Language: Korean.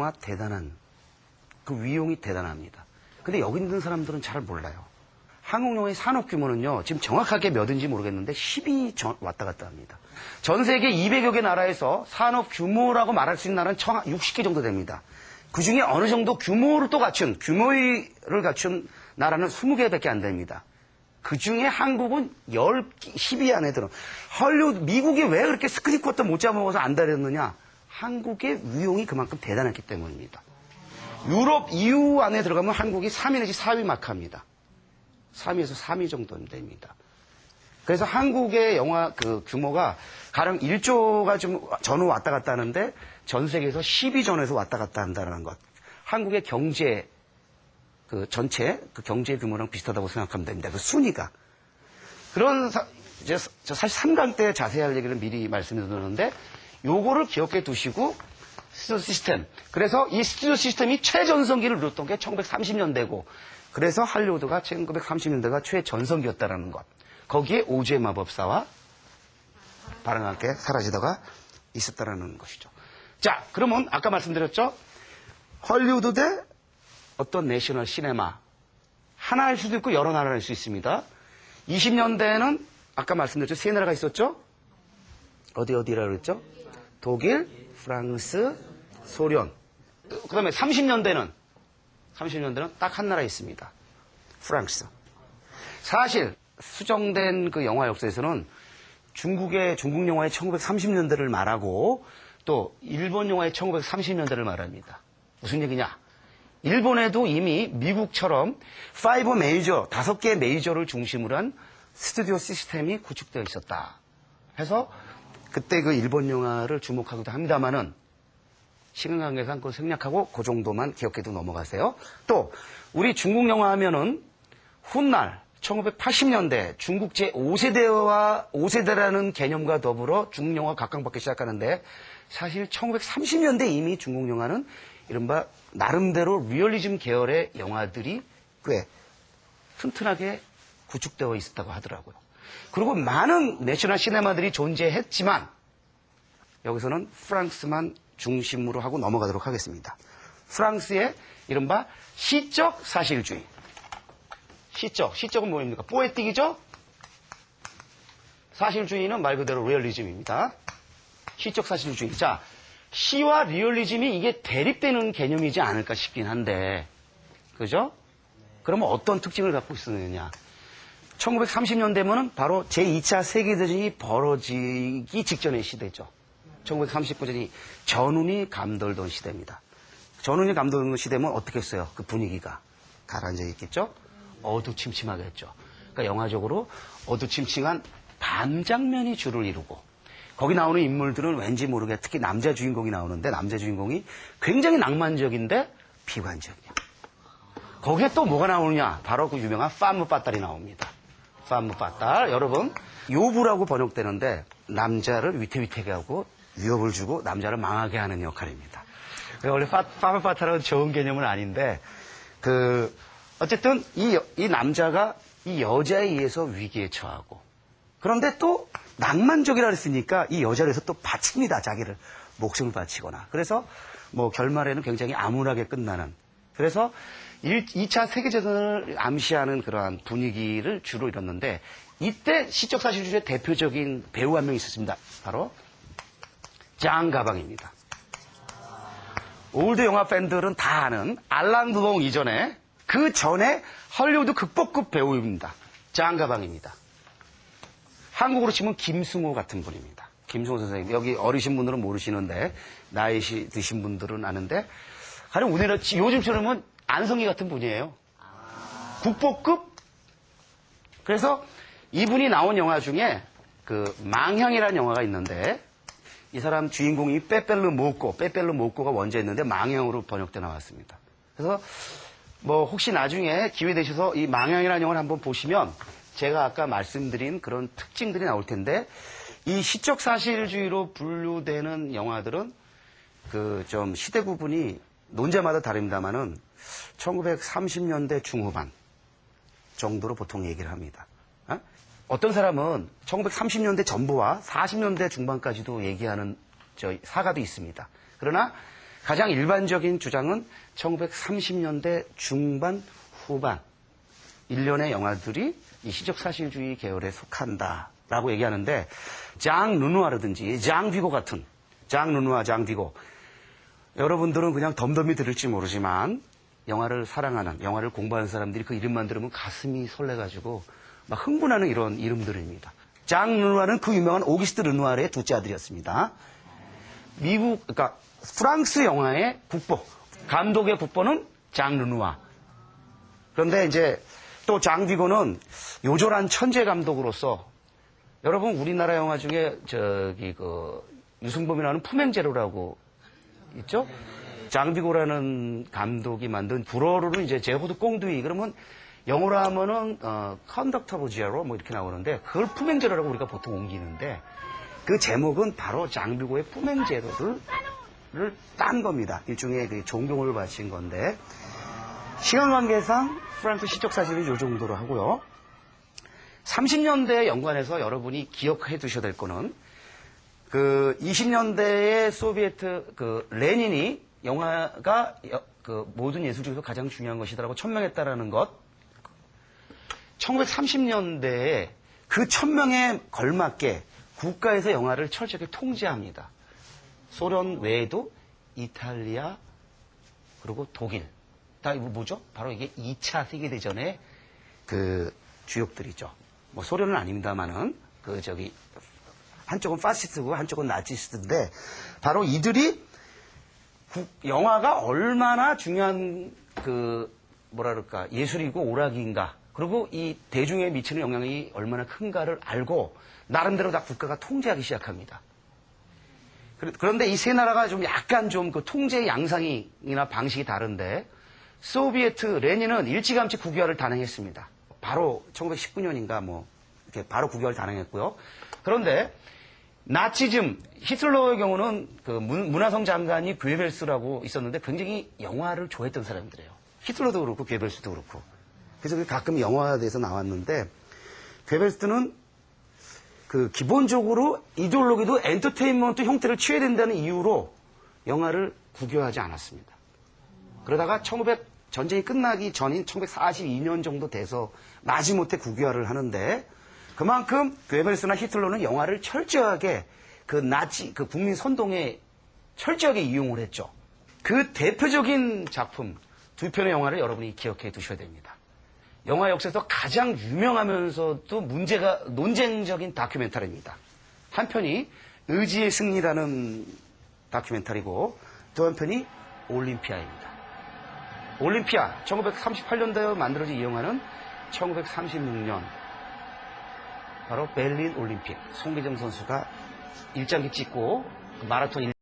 영화 대단한, 그 위용이 대단합니다. 근데 여기 있는 사람들은 잘 몰라요. 한국 영화의 산업 규모는요, 지금 정확하게 몇인지 모르겠는데 10이 왔다 갔다 합니다. 전 세계 200여 개 나라에서 산업 규모라고 말할 수 있는 나라는 60개 정도 됩니다. 그 중에 어느 정도 규모를 갖춘 나라는 20개밖에 안 됩니다. 그 중에 한국은 10위 안에 들어. 미국이 왜 그렇게 스크린컷도 못 잡아먹어서 안 다녔느냐? 한국의 위용이 그만큼 대단했기 때문입니다. 유럽, EU 안에 들어가면 한국이 3위 내지 4위 마크합니다. 3위에서 3위 정도 됩니다. 그래서 한국의 영화 그 규모가 가령 1조가 좀 전후 왔다 갔다 하는데 전 세계에서 10위 전후에서 왔다 갔다 한다는 것. 한국의 경제, 그 전체 그 경제 규모랑 비슷하다고 생각하면 됩니다. 그 순위가. 이제 저 사실 3강 때 자세히 할 얘기를 미리 말씀드렸는데 요거를 기억해 두시고 스튜디오 시스템. 그래서 이 스튜디오 시스템이 최전성기를 누렸던 게 1930년대고 그래서 할리우드가 1930년대가 최전성기였다라는 것. 거기에 오즈의 마법사와 바람과 함께 사라지다가 있었다라는 것이죠. 자, 그러면 아까 말씀드렸죠? 헐리우드 대 어떤 내셔널 시네마. 하나일 수도 있고 여러 나라일 수 있습니다. 20년대에는 아까 말씀드렸죠? 세 나라가 있었죠? 어디라고 그랬죠? 독일, 프랑스, 소련. 그 다음에 30년대는 딱 한 나라 있습니다. 프랑스. 사실 수정된 그 영화 역사에서는 중국 영화의 1930년대를 말하고 또 일본 영화의 1930년대를 말합니다. 무슨 얘기냐? 일본에도 이미 미국처럼 5개의 메이저를 중심으로 한 스튜디오 시스템이 구축되어 있었다. 해서 그때 그 일본 영화를 주목하기도 합니다만은 시간 관계상 그걸 생략하고 그 정도만 기억해도 넘어가세요. 또 우리 중국 영화 하면은 훗날 1980년대 중국 제5세대라는 개념과 더불어 중국 영화가 각광받기 시작하는데 사실 1930년대 이미 중국 영화는 이른바 나름대로 리얼리즘 계열의 영화들이 꽤 튼튼하게 구축되어 있었다고 하더라고요. 그리고 많은 내셔널 시네마들이 존재했지만 여기서는 프랑스만 중심으로 하고 넘어가도록 하겠습니다. 프랑스의 이른바 시적 사실주의. 시적은 뭐입니까? 포에틱이죠? 사실주의는 말 그대로 리얼리즘입니다. 시적 사실주의. 자, 시와 리얼리즘이 이게 대립되는 개념이지 않을까 싶긴 한데, 그죠? 그러면 어떤 특징을 갖고 있었느냐? 1930년대면은 바로 제2차 세계대전이 벌어지기 직전의 시대죠. 1939년이 전운이 감돌던 시대입니다. 전운이 감돌던 시대면 어떻게 했어요? 그 분위기가 가라앉아 있겠죠? 어두침침하겠죠. 그러니까 영화적으로 어두침침한 반장면이 주를 이루고 거기 나오는 인물들은 왠지 모르게 특히 남자 주인공이 나오는데 남자 주인공이 굉장히 낭만적인데 비관적이야. 거기에 또 뭐가 나오느냐? 바로 그 유명한 파무 파탈이 나옵니다. 파무 파탈. 여러분, 요부라고 번역되는데 남자를 위태위태하게 하고 위협을 주고 남자를 망하게 하는 역할입니다. 원래 파무 파탈은 좋은 개념은 아닌데 어쨌든 이 남자가 이 여자에 의해서 위기에 처하고 그런데 또 낭만적이라 했으니까 이 여자를 해서 또 바칩니다. 자기를 목숨을 바치거나. 그래서 뭐 결말에는 굉장히 암울하게 끝나는. 그래서 2차 세계대전을 암시하는 그러한 분위기를 주로 이뤘는데 이때 시적 사실주의의 대표적인 배우 한 명 있었습니다. 바로 장 가방입니다. 올드 영화 팬들은 다 아는 알랑 드롱 이전에 그 전에 헐리우드 극복급 배우입니다. 장 가방입니다. 한국으로 치면 김승호 같은 분입니다. 김승호 선생님. 여기 어리신 분들은 모르시는데 나이 드신 분들은 아는데 가령 우리나라 요즘처럼은 안성기 같은 분이에요. 국보급. 그래서 이분이 나온 영화 중에 그 망향이라는 영화가 있는데 이 사람 주인공이 빼뺄르 모꼬가 원제였는데 망향으로 번역돼 나왔습니다. 그래서 뭐 혹시 나중에 기회 되셔서 이 망향이라는 영화를 한번 보시면 제가 아까 말씀드린 그런 특징들이 나올 텐데 이 시적 사실주의로 분류되는 영화들은 그 좀 시대 구분이 논제마다 다릅니다만은 1930년대 중후반 정도로 보통 얘기를 합니다. 어떤 사람은 1930년대 전부와 40년대 중반까지도 얘기하는 사가도 있습니다. 그러나 가장 일반적인 주장은 1930년대 중반 후반 일련의 영화들이 이 시적 사실주의 계열에 속한다라고 얘기하는데 장 르누아르든지 장 비고 같은 장 르누아, 장 비고 여러분들은 그냥 덤덤히 들을지 모르지만 영화를 사랑하는 영화를 공부하는 사람들이 그 이름만 들으면 가슴이 설레가지고 막 흥분하는 이런 이름들입니다. 장 르누아르는 그 유명한 오기스트 르누아르의 둘째 아들이었습니다. 그러니까 프랑스 영화의 국보, 감독의 국보는 장 르누아. 그런데 이제 또 장 비고는 요절한 천재 감독으로서 여러분 우리나라 영화 중에 유승범이 나오는 품행제로라고 있죠? 장 비고라는 감독이 만든 불어로는 이제 제호드 꽁두이 그러면 영어로 하면은 컨덕터 오브 제로 뭐 이렇게 나오는데 그걸 품행제로라고 우리가 보통 옮기는데 그 제목은 바로 장 비고의 품행제로를 딴 겁니다. 일종의 그 존경을 바친 건데 시간 관계상 프랑스 시적 사실은 이 정도로 하고요. 30년대에 연관해서 여러분이 기억해 두셔야 될 거는 그 20년대의 소비에트 그 레닌이 영화가 그 모든 예술 중에서 가장 중요한 것이다라고 천명했다라는 것. 1930년대에 그 천명에 걸맞게 국가에서 영화를 철저하게 통제합니다. 소련 외에도 이탈리아 그리고 독일. 다 이거 뭐죠? 바로 이게 2차 세계대전의 그 주역들이죠. 뭐 소련은 아닙니다만은 한쪽은 파시스트고 한쪽은 나치스트인데 바로 이들이 영화가 얼마나 중요한 예술이고 오락인가 그리고 이 대중에 미치는 영향이 얼마나 큰가를 알고 나름대로 다 국가가 통제하기 시작합니다. 그런데 이 세 나라가 좀 약간 좀 그 통제 양상이나 방식이 다른데 소비에트 레닌은 일찌감치 국유화를 단행했습니다. 바로 1919년인가 이렇게 바로 국유화를 단행했고요. 그런데 나치즘 히틀러의 경우는 그 문화성 장관이 괴벨스라고 있었는데 굉장히 영화를 좋아했던 사람들이에요. 히틀러도 그렇고 괴벨스도 그렇고. 그래서 가끔 영화에서 나왔는데 괴벨스는 그 기본적으로 이데올로기도 엔터테인먼트 형태를 취해야 된다는 이유로 영화를 국유화하지 않았습니다. 그러다가 전쟁이 끝나기 전인 1942년 정도 돼서 마지못해 국유화를 하는데 그만큼 괴벨스나 히틀러는 영화를 철저하게 그 국민 선동에 철저하게 이용을 했죠. 그 대표적인 작품 두 편의 영화를 여러분이 기억해 두셔야 됩니다. 영화 역사에서 가장 유명하면서도 논쟁적인 다큐멘터리입니다. 한 편이 의지의 승리라는 다큐멘터리고 또 한 편이 올림피아입니다. 올림피아 1938년도에 만들어진 이 영화는 1936년 바로 베를린 올림픽 송계정 선수가 일장기 찍고 마라톤